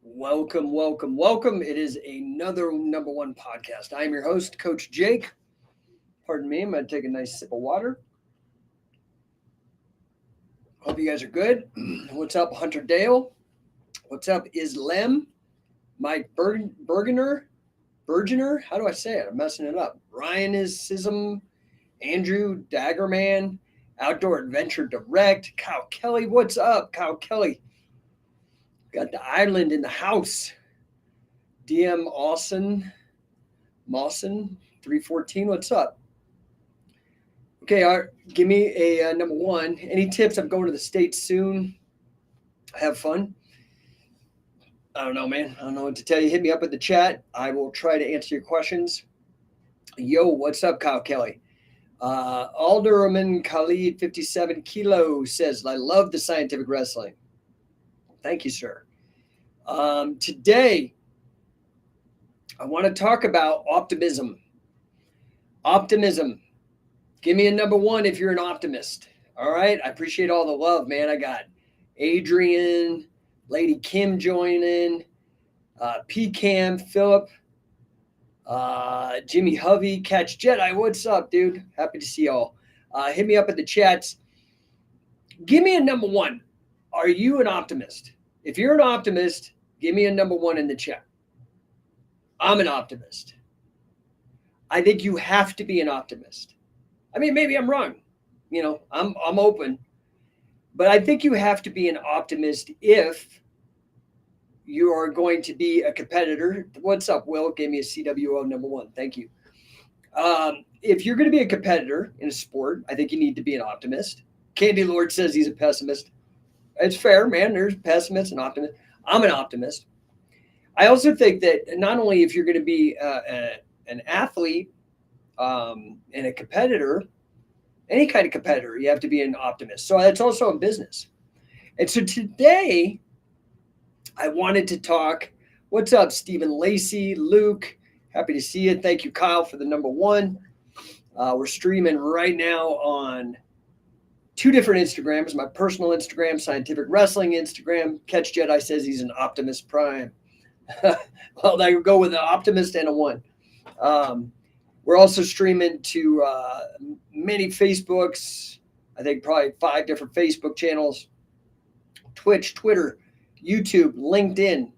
Welcome, welcome, welcome. It is another number one podcast. I'm your host, Coach Jake. Pardon me, I'm going to take a nice sip of water. Hope you guys are good. What's up, Hunter Dale? What's up, Islam? Mike Bergener? How do I say it? I'm messing it up. Ryan is Sism. Andrew Daggerman. Outdoor Adventure Direct. Kyle Kelly, what's up, Kyle Kelly? Got the island in the house. DM Mawson 314. What's up? Okay, give me a number one. Any tips? I'm going to the States soon. Have fun. I don't know, man. I don't know what to tell you. Hit me up in the chat. I will try to answer your questions. Yo, what's up, Kyle Kelly? Alderman Khalid 57 Kilo says, I love the scientific wrestling. Thank you, sir. Today, I want to talk about optimism. Optimism. Give me a number one if you're an optimist. All right. I appreciate all the love, man. I got Adrian, Lady Kim joining, P-Cam, Philip, Jimmy Hovey, Catch Jedi. What's up, dude? Happy to see y'all. Hit me up in the chats. Give me a number one. Are you an optimist? If you're an optimist, give me a number one in the chat. I'm an optimist. I think you have to be an optimist. I mean, maybe I'm wrong. You know, I'm open. But I think you have to be an optimist if you are going to be a competitor. What's up, Will? Gave me a CWO number one. Thank you. If you're going to be a competitor in a sport, I think you need to be an optimist. Candy Lord says he's a pessimist. It's fair, man. There's pessimists and optimists. I'm an optimist. I also think that not only if you're going to be an athlete and a competitor, any kind of competitor, you have to be an optimist. So that's also in business. And so today, I wanted to talk. What's up, Stephen Lacey, Luke? Happy to see you. Thank you, Kyle, for the number one. We're streaming right now on two different Instagrams. My personal Instagram, Scientific Wrestling Instagram. Catch Jedi says he's an Optimist Prime. Well, I go with an optimist and a one. We're also streaming to many Facebooks. I think probably 5 different Facebook channels. Twitch, Twitter, YouTube, LinkedIn.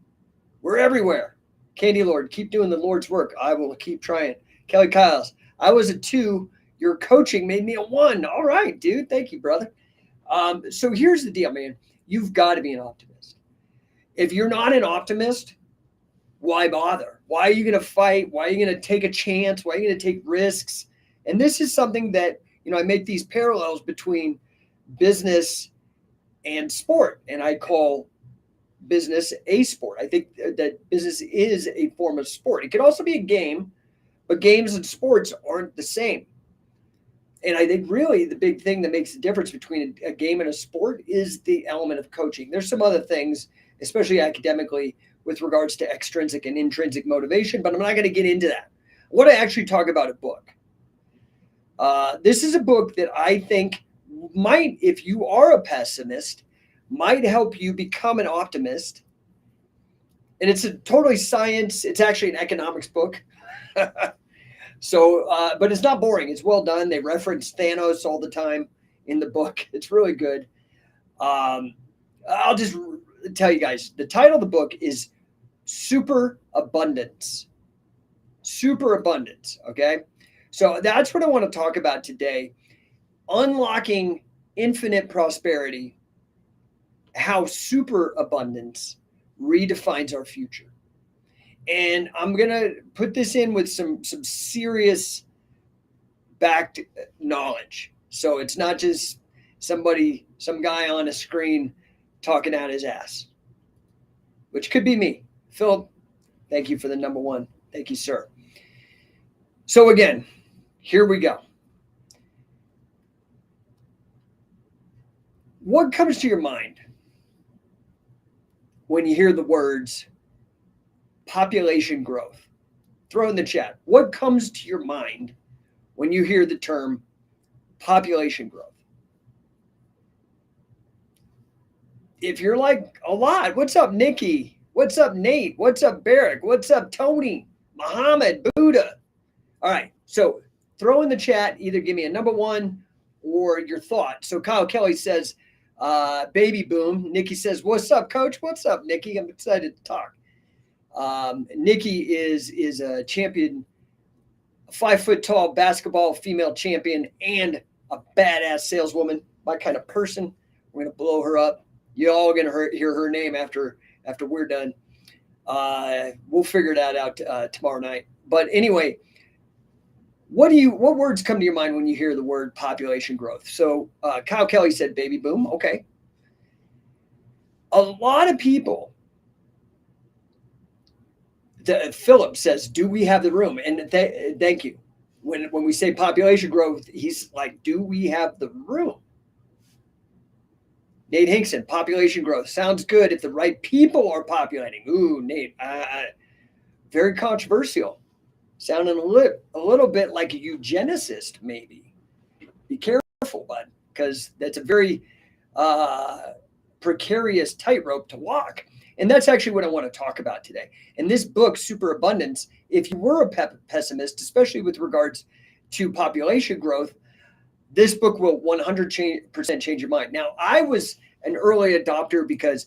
We're everywhere. Candy Lord, keep doing the Lord's work. I will keep trying. Kelly Kyles, I was a 2. Your coaching made me a 1. All right, dude. Thank you, brother. So here's the deal, man. You've got to be an optimist. If you're not an optimist, why bother? Why are you going to fight? Why are you going to take a chance? Why are you going to take risks? And this is something that, I make these parallels between business and sport. And I call business a sport. I think that business is a form of sport. It can also be a game, but games and sports aren't the same. And I think really the big thing that makes the difference between a game and a sport is the element of coaching. There's some other things, especially academically, with regards to extrinsic and intrinsic motivation, but I'm not going to get into that. I want to actually talk about a book. This is a book that I think might, if you are a pessimist, might help you become an optimist. And it's a totally science. It's actually an economics book. So, but it's not boring. It's well done. They reference Thanos all the time in the book. It's really good. I'll just tell you guys, the title of the book is SuperAbundance. SuperAbundance. Okay. So that's what I want to talk about today. Unlocking infinite prosperity, how superabundance redefines our future. And I'm going to put this in with some serious backed knowledge. So it's not just some guy on a screen talking out his ass, which could be me. Philip, thank you for the number one. Thank you, sir. So again, here we go. What comes to your mind when you hear the words population growth? Throw in the chat. What comes to your mind when you hear the term population growth? If you're like, a lot. What's up, Nikki? What's up, Nate? What's up, Barrick? What's up, Tony? Muhammad, Buddha. All right. So throw in the chat, either give me a number one or your thought. So Kyle Kelly says, baby boom. Nikki says, what's up, coach? What's up, Nikki? I'm excited to talk. Nikki is a champion, a 5 foot tall basketball female champion, and a badass saleswoman, my kind of person. We're going to blow her up. You're all going to hear her name after we're done. We'll figure that out tomorrow night. But anyway, what words come to your mind when you hear the word population growth? So Kyle Kelly said baby boom. Okay. A lot of people, Philip says, do we have the room? And thank you. When we say population growth, he's like, do we have the room? Nate Hinkson, population growth sounds good if the right people are populating. Ooh, Nate, very controversial. Sounding a little bit like a eugenicist, maybe. Be careful, bud, because that's a very precarious tightrope to walk. And that's actually what I want to talk about today. In this book, SuperAbundance, if you were a pessimist, especially with regards to population growth, this book will 100% change your mind. Now, I was an early adopter because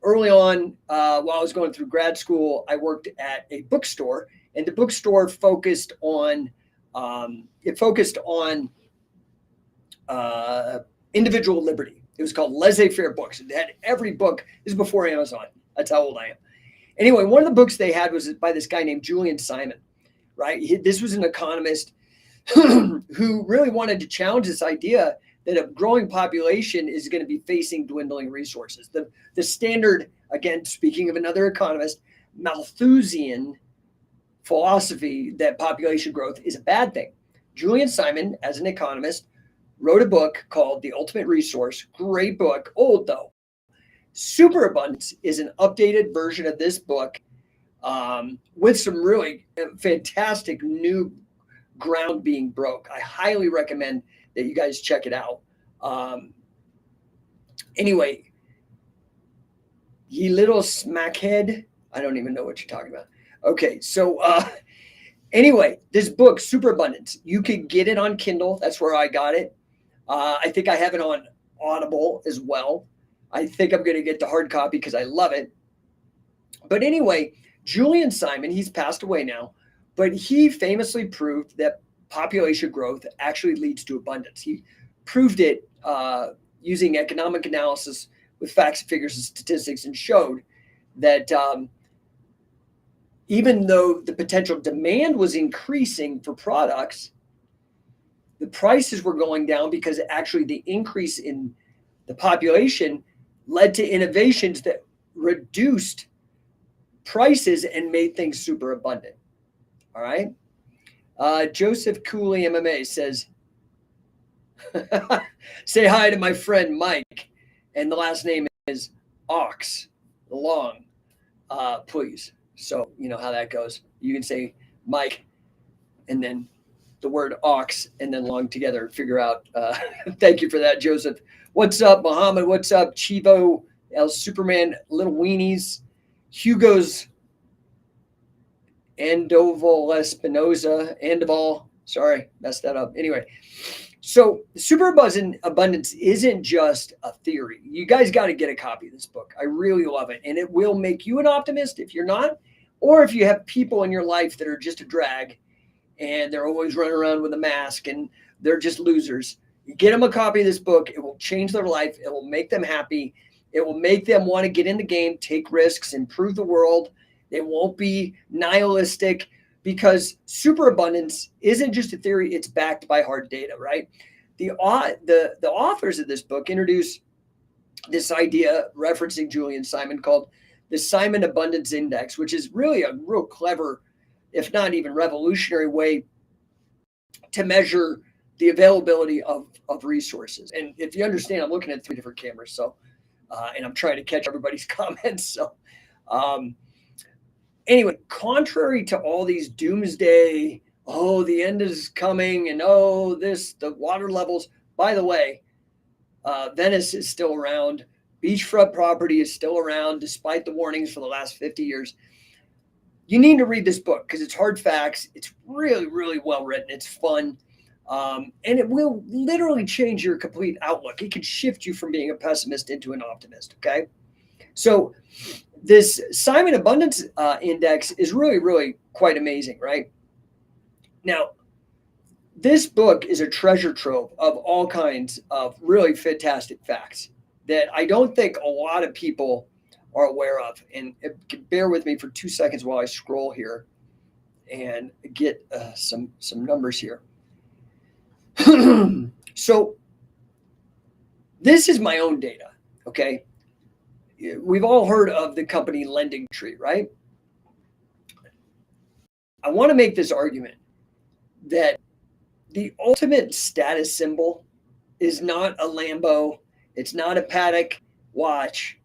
early on, while I was going through grad school, I worked at a bookstore, and the bookstore focused on individual liberty. It was called Laissez-Faire Books. It had every book. This is before Amazon. That's how old I am. Anyway, one of the books they had was by this guy named Julian Simon, right? This was an economist who really wanted to challenge this idea that a growing population is going to be facing dwindling resources. The standard, again, speaking of another economist, Malthusian philosophy that population growth is a bad thing. Julian Simon, as an economist, wrote a book called The Ultimate Resource. Great book, old though. SuperAbundance is an updated version of this book with some really fantastic new ground being broke. I highly recommend that you guys check it out. Anyway, ye little smackhead. I don't even know what you're talking about. Okay, so anyway, this book, SuperAbundance, you could get it on Kindle. That's where I got it. I think I have it on Audible as well. I think I'm going to get the hard copy because I love it. But anyway, Julian Simon, he's passed away now, but he famously proved that population growth actually leads to abundance. He proved it using economic analysis with facts, figures, and statistics, and showed that even though the potential demand was increasing for products, the prices were going down because actually the increase in the population led to innovations that reduced prices and made things super abundant. All right. Joseph Cooley MMA says, say hi to my friend Mike. And the last name is Ox Long, please. So you know how that goes. You can say Mike and then the word ox and then long together and figure out. Thank you for that, Joseph. What's up, Muhammad? What's up, Chivo, El Superman, Little Weenies, Hugo's Andoval Espinoza, Andoval. Sorry, messed that up. Anyway, so SuperAbundance isn't just a theory. You guys got to get a copy of this book. I really love it. And it will make you an optimist if you're not, or if you have people in your life that are just a drag and they're always running around with a mask and they're just losers. You get them a copy of this book. It will change their life. It will make them happy. It will make them want to get in the game, take risks, improve the world. They won't be nihilistic because superabundance isn't just a theory. It's backed by hard data, right? The authors of this book introduce this idea referencing Julian Simon called the Simon Abundance Index, which is really a real clever, if not even revolutionary way to measure the availability of resources. And if you understand, I'm looking at 3 different cameras. So, and I'm trying to catch everybody's comments. So, anyway, contrary to all these doomsday, oh, the end is coming, and oh, the water levels. By the way, Venice is still around. Beachfront property is still around despite the warnings for the last 50 years. You need to read this book because it's hard facts. It's really, really well written. It's fun. And it will literally change your complete outlook. It can shift you from being a pessimist into an optimist. Okay. So this Simon Abundance Index is really, really quite amazing, right? Now, this book is a treasure trove of all kinds of really fantastic facts that I don't think a lot of people are aware of. And bear with me for 2 seconds while I scroll here and get some numbers here. So this is my own data, okay? We've all heard of the company Lending Tree, right? I want to make this argument that the ultimate status symbol is not a Lambo. It's not a Patek watch.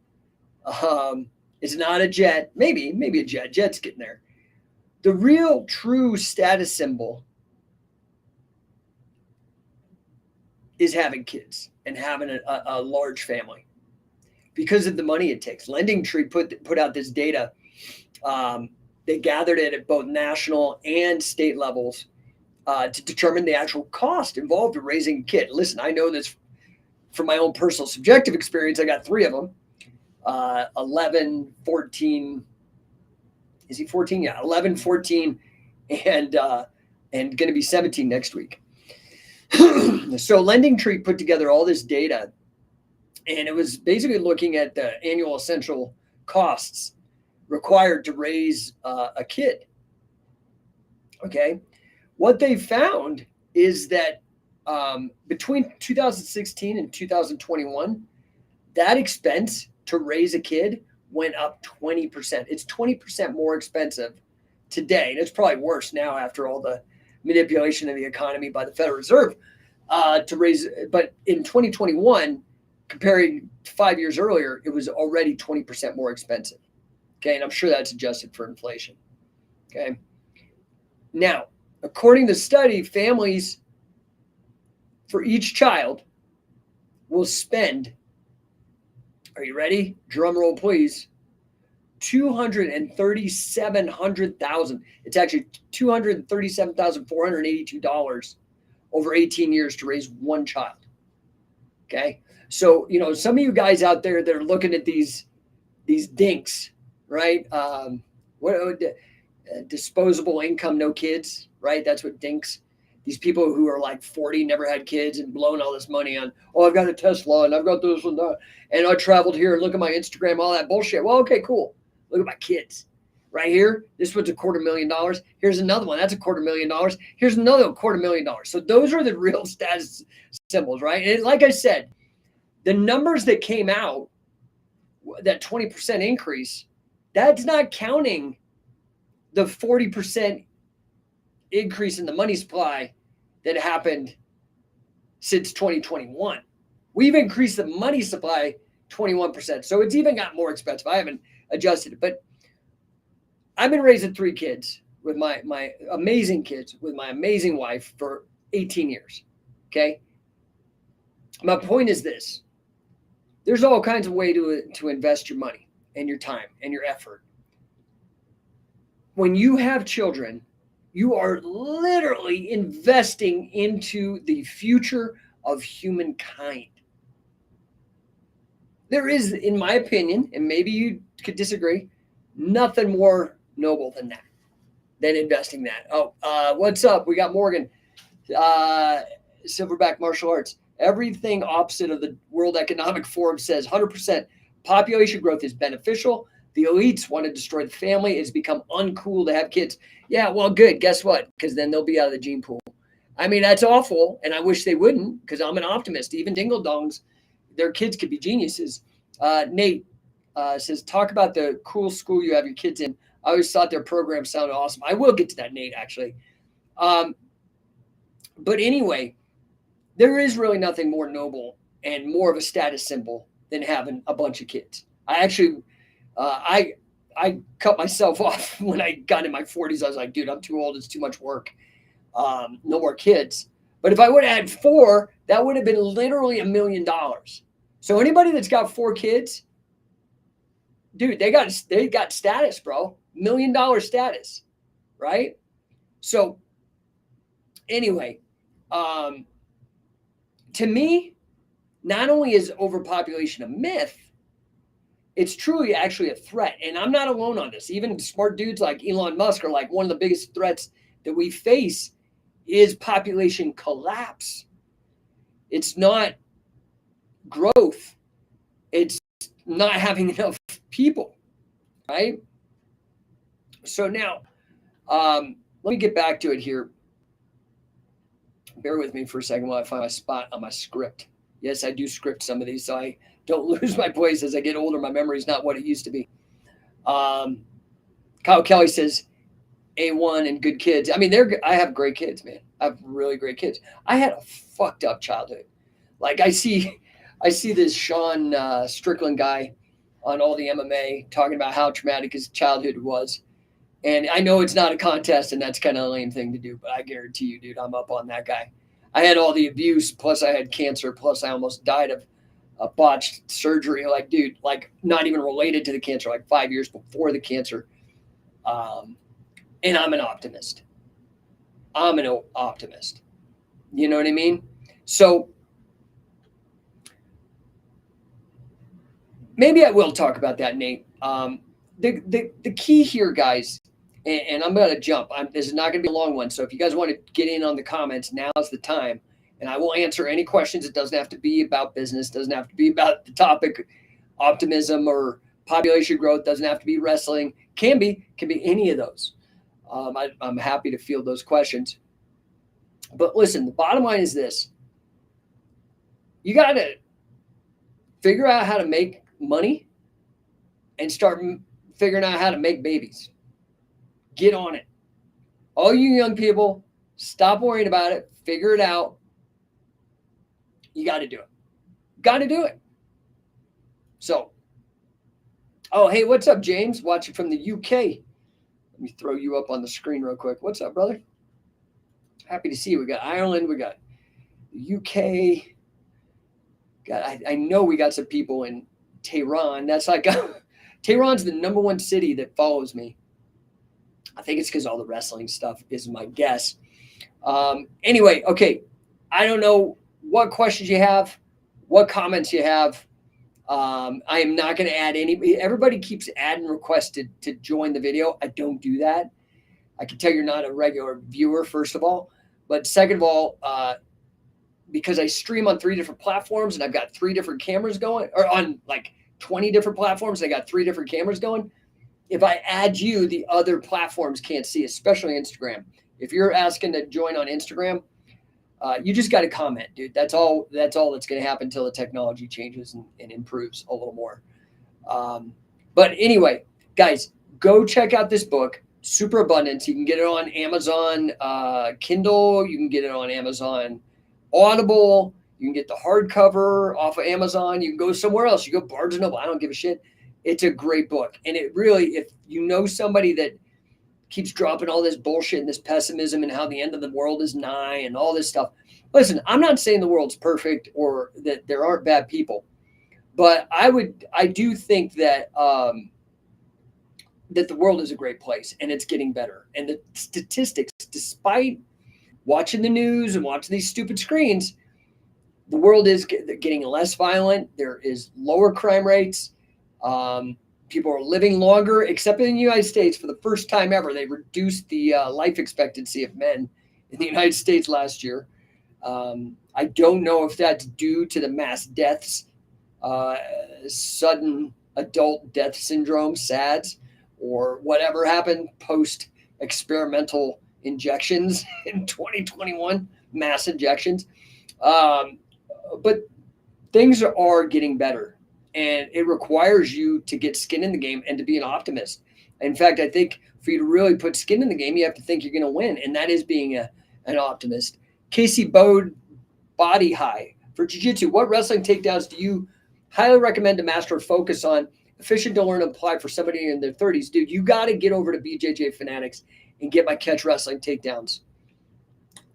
It's not a jet. Maybe a jet. Jet's getting there. The real true status symbol is having kids and having a large family because of the money it takes. Lending Tree put out this data. They gathered it at both national and state levels to determine the actual cost involved in raising a kid. Listen, I know this from my own personal subjective experience. I got 3 of them, 11, 14. Is he 14? Yeah, 11, 14, and going to be 17 next week. So Lending Tree put together all this data, and it was basically looking at the annual essential costs required to raise a kid. Okay. What they found is that between 2016 and 2021, that expense to raise a kid went up 20%. It's 20% more expensive today. And it's probably worse now after all the manipulation of the economy by the Federal Reserve to raise. But in 2021, comparing to 5 years earlier, it was already 20% more expensive. Okay. And I'm sure that's adjusted for inflation. Okay. Now, according to the study, families for each child will spend, are you ready? Drum roll, please. $237,000. It's actually $237,482 over 18 years to raise one child. Okay. So, some of you guys out there that are looking at these dinks, right? Disposable income, no kids, right? That's what dinks. These people who are like 40, never had kids and blowing all this money on, I've got a Tesla and I've got this and that. And I traveled here and look at my Instagram, all that bullshit. Well, okay, cool. Look at my kids right here. This one's $250,000. Here's another one. That's $250,000. Here's another $250,000. So those are the real status symbols, right? And like I said, the numbers that came out, that 20% increase, that's not counting the 40% increase in the money supply that happened since 2021. We've increased the money supply 21%. So it's even got more expensive. I haven't adjusted it, but I've been raising 3 kids with my amazing kids with my amazing wife for 18 years. Okay. My point is this. There's all kinds of ways to invest your money and your time and your effort. When you have children, you are literally investing into the future of humankind. There is, in my opinion, and maybe you could disagree, nothing more noble than that, than investing that. What's up? We got Morgan, Silverback Martial Arts. Everything opposite of the World Economic Forum says 100% population growth is beneficial. The elites want to destroy the family. It's become uncool to have kids. Yeah, well, good. Guess what? Because then they'll be out of the gene pool. I mean, that's awful, and I wish they wouldn't because I'm an optimist. Even ding-a-dongs, their kids could be geniuses. Nate says, talk about the cool school you have your kids in. I always thought their program sounded awesome. I will get to that, Nate, actually. But anyway, there is really nothing more noble and more of a status symbol than having a bunch of kids. I actually... I cut myself off when I got in my 40s. I was like, dude, I'm too old. It's too much work. No more kids. But if I would have had 4, that would have been literally $1 million. So anybody that's got 4 kids, dude, they got status, bro. $1 million status, right? So anyway, to me, not only is overpopulation a myth, it's truly actually a threat. And I'm not alone on this. Even smart dudes like Elon Musk are like, one of the biggest threats that we face is population collapse. It's not growth. It's not having enough people, right? So now, let me get back to it here. Bear with me for a second while I find my spot on my script. Yes, I do script some of these, so I don't lose my voice as I get older. My memory is not what it used to be. Kyle Kelly says, A1 and good kids. I mean, I have great kids, man. I have really great kids. I had a fucked up childhood. Like I see this Sean Strickland guy on all the MMA talking about how traumatic his childhood was. And I know it's not a contest and that's kind of a lame thing to do, but I guarantee you, dude, I'm up on that guy. I had all the abuse, plus I had cancer, plus I almost died of a botched surgery. Like, dude, like not even related to the cancer, like 5 years before the cancer. And I'm an optimist. I'm an optimist. You know what I mean? So maybe I will talk about that, Nate. The key here, guys, and I'm going to jump. This is not going to be a long one. So if you guys want to get in on the comments, now's the time. And I will answer any questions. It doesn't have to be about business. Doesn't have to be about the topic, optimism or population growth. Doesn't have to be wrestling. Can be any of those. I'm happy to field those questions. But listen, the bottom line is this. You got to figure out how to make money and start figuring out how to make babies. Get on it. All you young people, stop worrying about it. Figure it out. You got to do it. Got to do it. So, oh, hey, what's up, James? Watching from the UK. Let me throw you up on the screen real quick. What's up, brother? Happy to see you. We got Ireland. We got the UK. I know we got some people in Tehran. That's like Tehran's the #1 city that follows me. I think it's because all the wrestling stuff is my guess. Anyway, okay. I don't know what questions you have, what comments you have. I am not going to add any. Everybody keeps adding requests to join the video. I don't do that. I can tell you're not a regular viewer, first of all. But second of all, because I stream on 3 different platforms and I've got 3 different cameras going, or on like 20 different platforms, I got 3 different cameras going. If I add you, the other platforms can't see, especially Instagram. If you're asking to join on Instagram, you just got to comment, dude. That's all that's going to happen until the technology changes and improves a little more. But anyway, guys, go check out this book, SuperAbundance. You can get it on Amazon Kindle. You can get it on Amazon Audible. You can get the hardcover off of Amazon. You can go somewhere else. You go Barnes & Noble. I don't give a shit. It's a great book. And it really, if you know somebody that keeps dropping all this bullshit and this pessimism and how the end of the world is nigh and all this stuff. Listen, I'm not saying the world's perfect or that there aren't bad people, but I do think that that the world is a great place and it's getting better. And the statistics, despite watching the news and watching these stupid screens, the world is getting less violent. There is lower crime rates. People are living longer, except in the United States. For the first time ever, they reduced the life expectancy of men in the United States last year. I don't know if that's due to the mass deaths, sudden adult death syndrome, SADS, or whatever happened post-experimental injections in 2021, mass injections. But things are getting better. And it requires you to get skin in the game and to be an optimist. In fact, I think for you to really put skin in the game, you have to think you're going to win. And that is being an optimist. Casey Bode, Body High. For Jiu-Jitsu, what wrestling takedowns do you highly recommend to master or focus on? Efficient to learn and apply for somebody in their 30s. Dude, you got to get over to BJJ Fanatics and get my catch wrestling takedowns.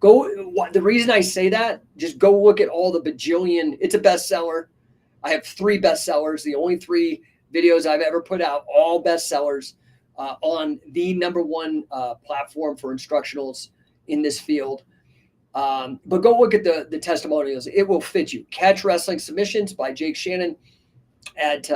The reason I say that, just go look at all the bajillion, it's a bestseller. I have 3 bestsellers, the only 3 videos I've ever put out, all bestsellers on the #1 platform for instructionals in this field. But go look at the testimonials. It will fit you. Catch Wrestling Submissions by Jake Shannon at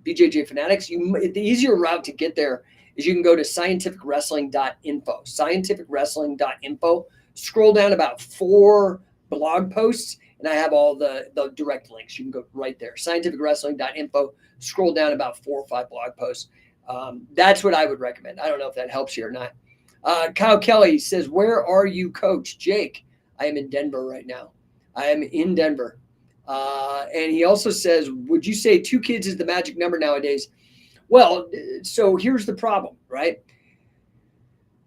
BJJ Fanatics. The easier route to get there is you can go to scientificwrestling.info. Scientificwrestling.info. Scroll down about 4 blog posts, and I have all the direct links. You can go right there. Scientificwrestling.info. Scroll down about 4 or 5 blog posts. That's what I would recommend. I don't know if that helps you or not. Kyle Kelly says, "Where are you, Coach Jake?" I am in Denver right now. I am in Denver. And he also says, "Would you say 2 kids is the magic number nowadays?" Well, so here's the problem, right?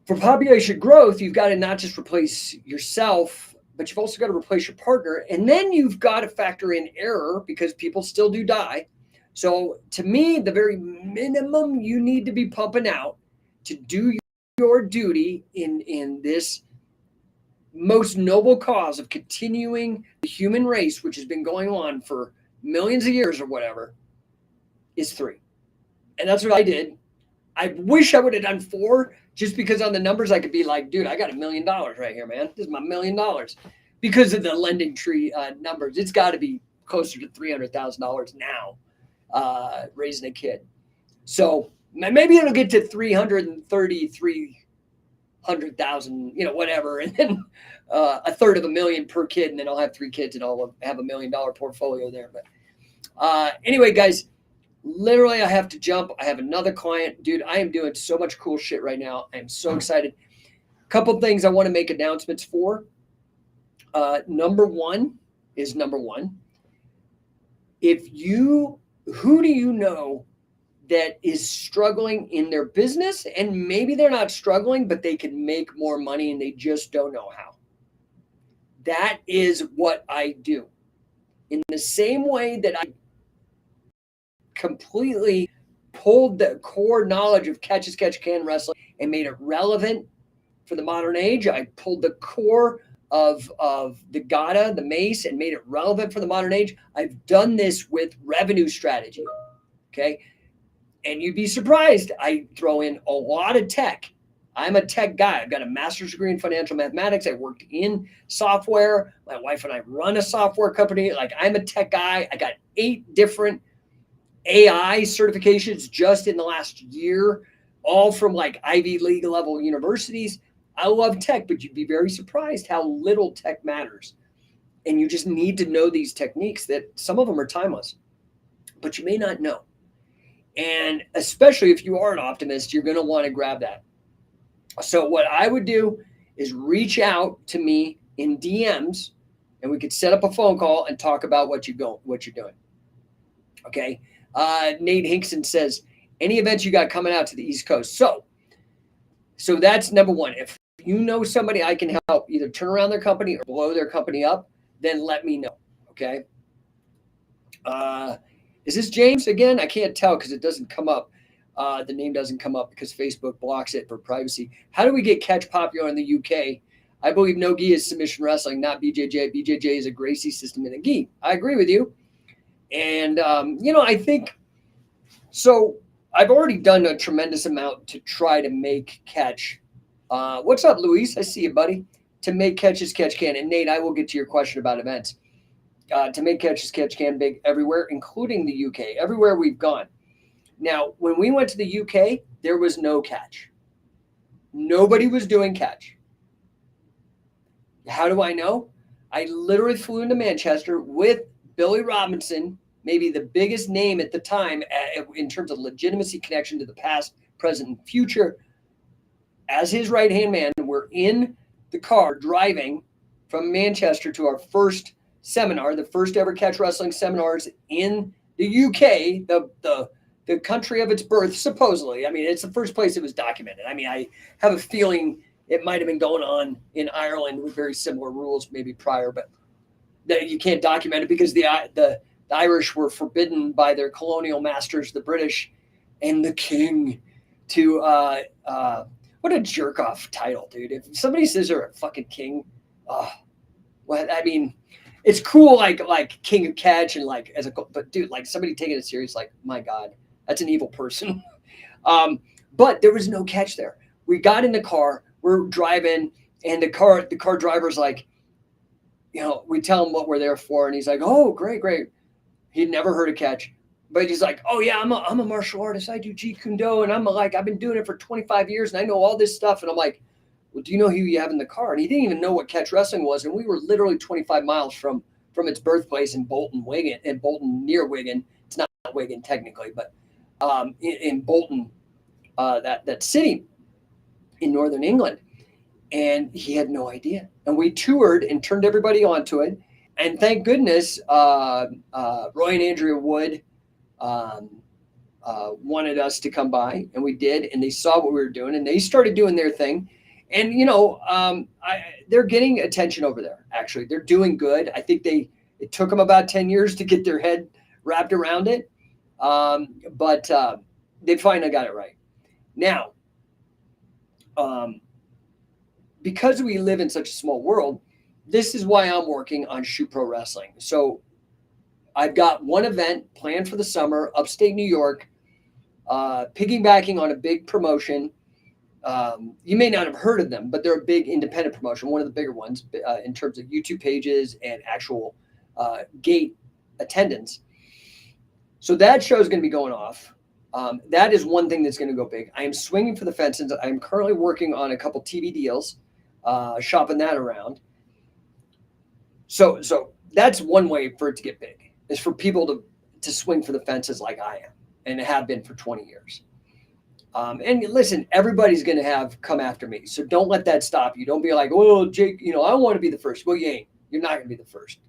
For population growth, you've got to not just replace yourself, but you've also got to replace your partner. And then you've got to factor in error because people still do die. So to me, the very minimum you need to be pumping out to do your duty in this most noble cause of continuing the human race, which has been going on for millions of years or whatever, is 3. And that's what I did. I wish I would have done 4 just because on the numbers I could be like, dude, I got $1 million right here, man. This is my $1 million. Because of the lending tree numbers, it's got to be closer to $300,000 now raising a kid. So maybe it'll get to 333,000, whatever, and then a third of $1 million per kid, and then I'll have 3 kids and I'll have $1 million portfolio there. But anyway, guys, literally I have to jump. I have another client. Dude, I am doing so much cool shit right now. I am so excited. A couple things I want to make announcements for. Number one. Who do you know that is struggling in their business, and maybe they're not struggling, but they can make more money and they just don't know how? That is what I do. In the same way that I completely pulled the core knowledge of catch as catch can wrestling and made it relevant for the modern age, I pulled the core of the gata, the mace, and made it relevant for the modern age. I've done this with revenue strategy. Okay. And you'd be surprised. I throw in a lot of tech. I'm a tech guy. I've got a master's degree in financial mathematics. I worked in software. My wife and I run a software company. Like, I'm a tech guy. I got 8 different AI certifications just in the last year, all from like Ivy League level universities. I love tech, but you'd be very surprised how little tech matters. And you just need to know these techniques that some of them are timeless, but you may not know. And especially if you are an optimist, you're going to want to grab that. So what I would do is reach out to me in DMs, and we could set up a phone call and talk about what you're doing. Okay. Nate Hinkson says, any events you got coming out to the East Coast? So that's number one. If you know somebody I can help either turn around their company or blow their company up, then let me know. Okay. Is this James again? I can't tell because it doesn't come up. The name doesn't come up because Facebook blocks it for privacy. How do we get catch popular in the UK? I believe no gi is submission wrestling, not BJJ. BJJ is a Gracie system in a gi. I agree with you. And, I think so. I've already done a tremendous amount to try to make catch. What's up, Luis? I see you, buddy. To make catches catch can. And Nate, I will get to your question about events. To make catches catch can big everywhere, including the UK, everywhere we've gone. Now, when we went to the UK, there was no catch. Nobody was doing catch. How do I know? I literally flew into Manchester with Billy Robinson, maybe the biggest name at the time in terms of legitimacy connection to the past, present, and future, as his right-hand man. We're in the car driving from Manchester to our first seminar, the first ever catch wrestling seminars in the UK, the country of its birth, supposedly. I mean, it's the first place it was documented. I mean, I have a feeling it might have been going on in Ireland with very similar rules maybe prior, but you can't document it because the Irish were forbidden by their colonial masters, the British, and the king to what a jerk off title, dude. If somebody says they're a fucking king, well, I mean, it's cool, like King of Catch and like but dude, like somebody taking it serious, like my God, that's an evil person. But there was no catch there. We got in the car, we're driving, and the car driver's like, we tell him what we're there for, and he's like, oh, great. He'd never heard a catch, but he's like, oh yeah, I'm a martial artist. I do Jeet Kune Do, and I've been doing it for 25 years, and I know all this stuff. And I'm like, well, do you know who you have in the car? And he didn't even know what catch wrestling was, and we were literally 25 miles from its birthplace in Bolton, near Wigan. It's not Wigan technically, but in Bolton, that city in northern England. And he had no idea. And we toured and turned everybody onto it. And thank goodness, Roy and Andrea Wood wanted us to come by, and we did. And they saw what we were doing, and they started doing their thing. And they're getting attention over there. Actually, they're doing good. I think it took them about 10 years to get their head wrapped around it, but they finally got it right. Now, because we live in such a small world, this is why I'm working on Shoot Pro Wrestling. So I've got one event planned for the summer, upstate New York, piggybacking on a big promotion. You may not have heard of them, but they're a big independent promotion, one of the bigger ones in terms of YouTube pages and actual gate attendance. So that show is going to be going off. That is one thing that's going to go big. I am swinging for the fences. I am currently working on a couple TV deals, shopping that around. So that's one way for it to get big, is for people to swing for the fences like I am and have been for 20 years. And listen, everybody's going to come after me. So don't let that stop you. Don't be like, oh, Jake, I want to be the first. Well, you ain't. You're not going to be the first.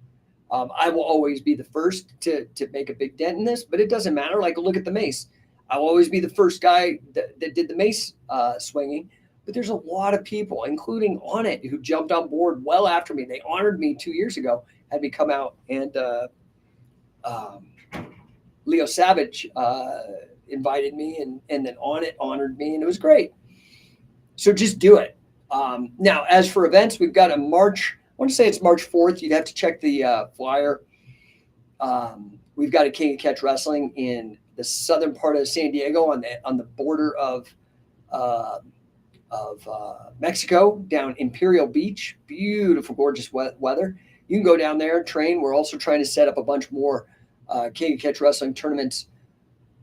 I will always be the first to make a big dent in this, but it doesn't matter. Like, look at the mace. I will always be the first guy that did the mace swinging. But there's a lot of people, including On It, who jumped on board well after me. They honored me 2 years ago, had me come out, and Leo Savage invited me, and then On It honored me, and it was great. So just do it. Now, as for events, we've got I want to say it's March 4th. You'd have to check the flyer. We've got a King of Catch Wrestling in the southern part of San Diego on the border of Mexico, down Imperial Beach. Beautiful, gorgeous weather. You can go down there and train. We're also trying to set up a bunch more King of Catch Wrestling tournaments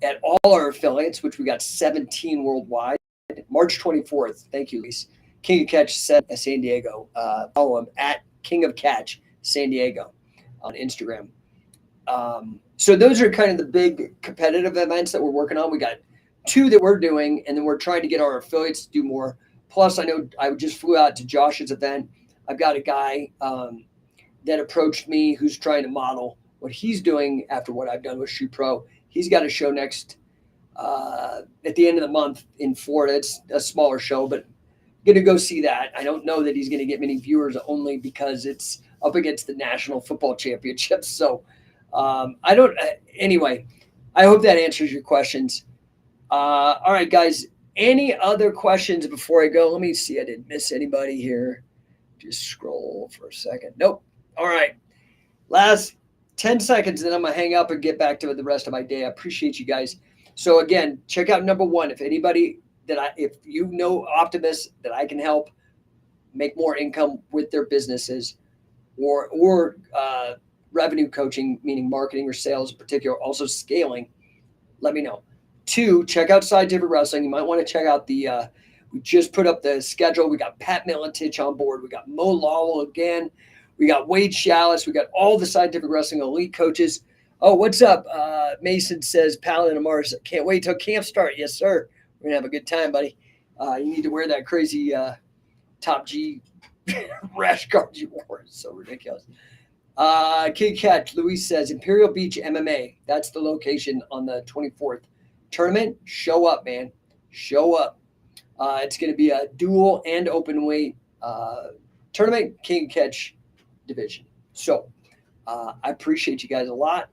at all our affiliates, which we got 17 worldwide. March 24th. Thank you, Lise. King of Catch San Diego. Follow him at King of Catch San Diego on Instagram. So those are kind of the big competitive events that we're working on. We got 2 that we're doing, and then we're trying to get our affiliates to do more. Plus, I know I just flew out to Josh's event. I've got a guy that approached me who's trying to model what he's doing after what I've done with Shoot Pro. He's got a show next at the end of the month in Florida. It's a smaller show, but going to go see that. I don't know that he's going to get many viewers, only because it's up against the National Football Championships. So anyway, I hope that answers your questions. All right, guys, any other questions before I go? Let me see. I didn't miss anybody here. Just scroll for a second. Nope. All right. Last 10 seconds, then I'm going to hang up and get back to the rest of my day. I appreciate you guys. So again, check out number 1. If you know optimists that I can help make more income with their businesses, or revenue coaching, meaning marketing or sales in particular, also scaling, let me know. 2, check out Scientific Wrestling. You might want to check out we just put up the schedule. We got Pat Militich on board. We got Mo Lawler again. We got Wade Shallis. We got all the Scientific Wrestling elite coaches. Oh, what's up? Mason says, Paladin of Mars, can't wait till camp start. Yes, sir. We're going to have a good time, buddy. You need to wear that crazy Top G rash guard you wore. It's so ridiculous. King Catch, Luis says, Imperial Beach MMA. That's the location on the 24th. Tournament, show up, man. Show up. It's going to be a dual and open weight tournament, King Catch division. So I appreciate you guys a lot.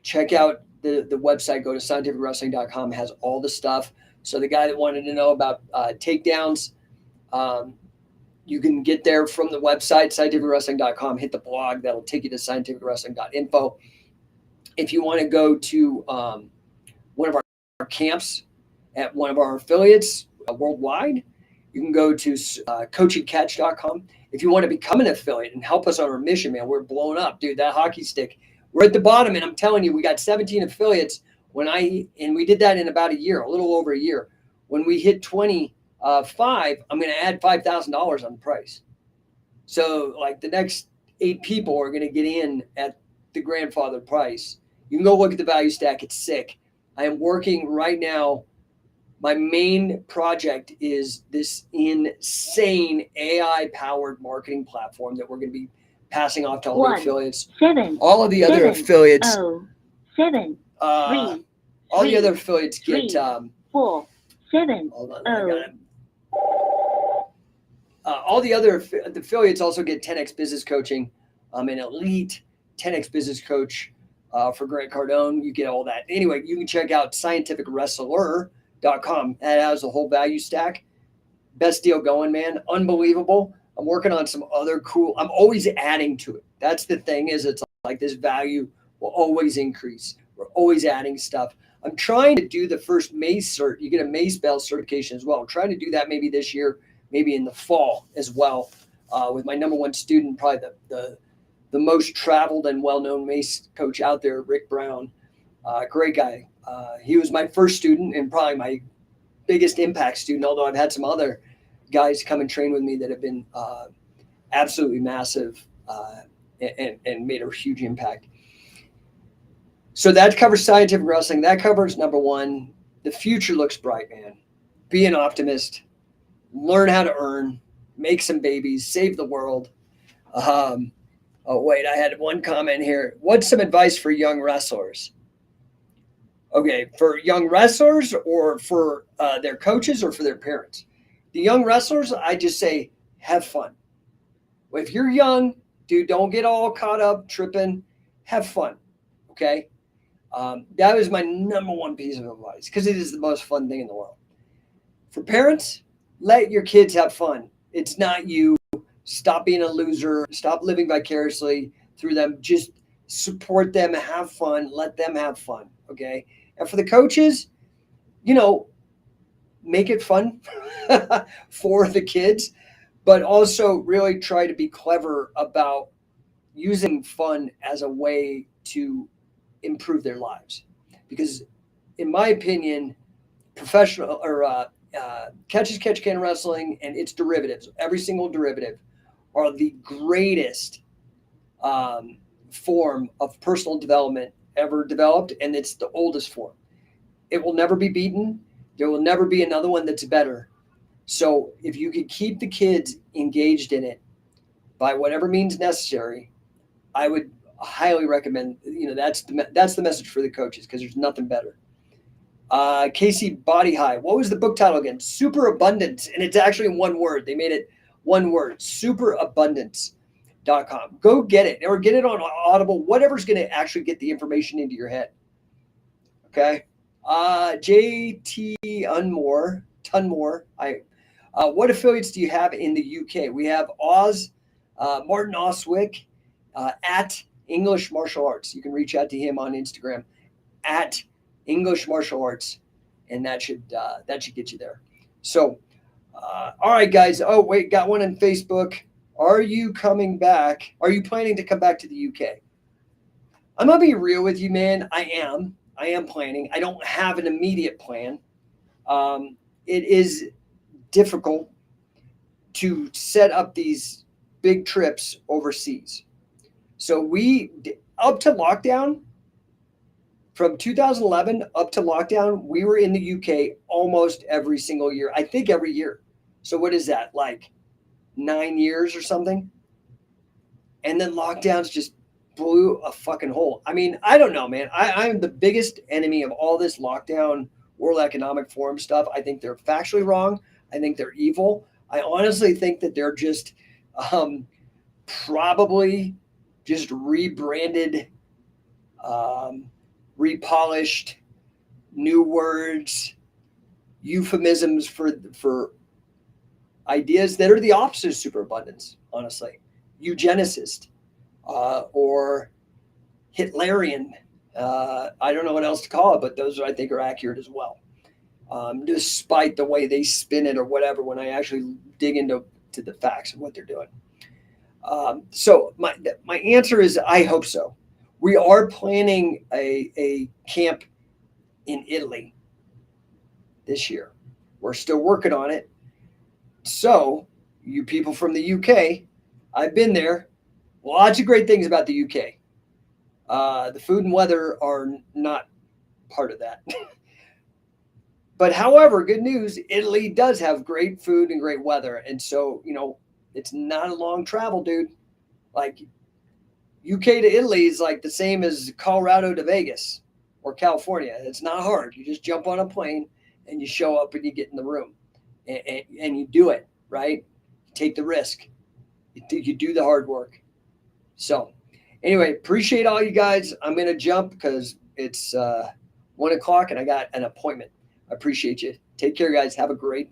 Check out the website. Go to scientificwrestling.com. It has all the stuff. So the guy that wanted to know about takedowns, You can get there from the website, scientificwrestling.com, hit the blog. That'll take you to scientificwrestling.info. If you want to go to one of our camps at one of our affiliates worldwide, you can go to coachingcatch.com. If you want to become an affiliate and help us on our mission, man, we're blowing up, dude. That hockey stick, we're at the bottom, and I'm telling you, we got 17 affiliates. And we did that in about a year, a little over a year. When we hit 25, I'm going to add $5,000 on the price. So like the next 8 people are going to get in at the grandfather price. You can go look at the value stack. It's sick. I am working right now. My main project is this insane AI-powered marketing platform that we're going to be passing off to all the affiliates. All of the other affiliates. All the other affiliates get 4 7 hold on, I got it. All the other affiliates also get 10x business coaching. I'm an elite 10x business coach for Grant Cardone. You get all that. Anyway, you can check out scientificwrestler.com. That has the whole value stack. Best deal going, man. Unbelievable. I'm working on some other cool. I'm always adding to it. That's the thing, is it's like this value will always increase. We're always adding stuff. I'm trying to do the first MACE cert. You get a MACE Bell certification as well. I'm trying to do that maybe this year, maybe in the fall as well, with my number one student, probably the most traveled and well-known MACE coach out there, Rick Brown. Great guy. He was my first student and probably my biggest impact student, although I've had some other guys come and train with me that have been absolutely massive and made a huge impact. So that covers scientific wrestling. That covers number one. The future looks bright, man. Be an optimist. Learn how to earn. Make some babies. Save the world. Oh, wait. I had one comment here. What's some advice for young wrestlers? Okay, for young wrestlers or for their coaches or for their parents? The young wrestlers, I just say, have fun. If you're young, dude, don't get all caught up tripping. Have fun, okay? That was my number one piece of advice because it is the most fun thing in the world. For parents, let your kids have fun. It's not you. Stop being a loser. Stop living vicariously through them. Just support them. Have fun. Let them have fun, okay? And for the coaches, make it fun for the kids, but also really try to be clever about using fun as a way to improve their lives. Because in my opinion, professional or catch-as-catch-can wrestling and its derivatives, every single derivative, are the greatest form of personal development ever developed, and it's the oldest form. It will never be beaten. There will never be another one that's better. So if you could keep the kids engaged in it by whatever means necessary, I would highly recommend, that's the message for the coaches, because there's nothing better. Casey Body High. What was the book title again? SuperAbundance. And it's actually one word. They made it one word, SuperAbundance.com. Go get it, or get it on Audible, whatever's going to actually get the information into your head. Okay. JT Tunmore. What affiliates do you have in the UK? We have Martin Oswick at English Martial Arts. You can reach out to him on Instagram at English Martial Arts, and that should get you there. So, all right, guys. Oh, wait, got one on Facebook. Are you coming back? Are you planning to come back to the UK? I'm gonna be real with you, man. I am planning. I don't have an immediate plan. It is difficult to set up these big trips overseas. So up to lockdown, from 2011 up to lockdown, we were in the UK almost every single year. I think every year. So what is that, like 9 years or something? And then lockdowns just blew a fucking hole. I mean, I don't know, man. I'm the biggest enemy of all this lockdown World Economic Forum stuff. I think they're factually wrong. I think they're evil. I honestly think that they're just probably just rebranded, repolished, new words, euphemisms for ideas that are the opposite of superabundance, honestly. Eugenicist or Hitlerian. I don't know what else to call it, but those I think are accurate as well. Despite the way they spin it or whatever, when I actually dig into the facts of what they're doing. So my answer is I hope so. We are planning a camp in Italy this year. We're still working on it. So, you people from the UK, I've been there. Lots of great things about the UK. The food and weather are not part of that. But however, good news, Italy does have great food and great weather. And so, it's not a long travel, dude. Like UK to Italy is like the same as Colorado to Vegas or California. It's not hard. You just jump on a plane and you show up and you get in the room and you do it, right? You take the risk. You do the hard work. So anyway, appreciate all you guys. I'm going to jump because it's 1 o'clock and I got an appointment. I appreciate you. Take care, guys. Have a great day.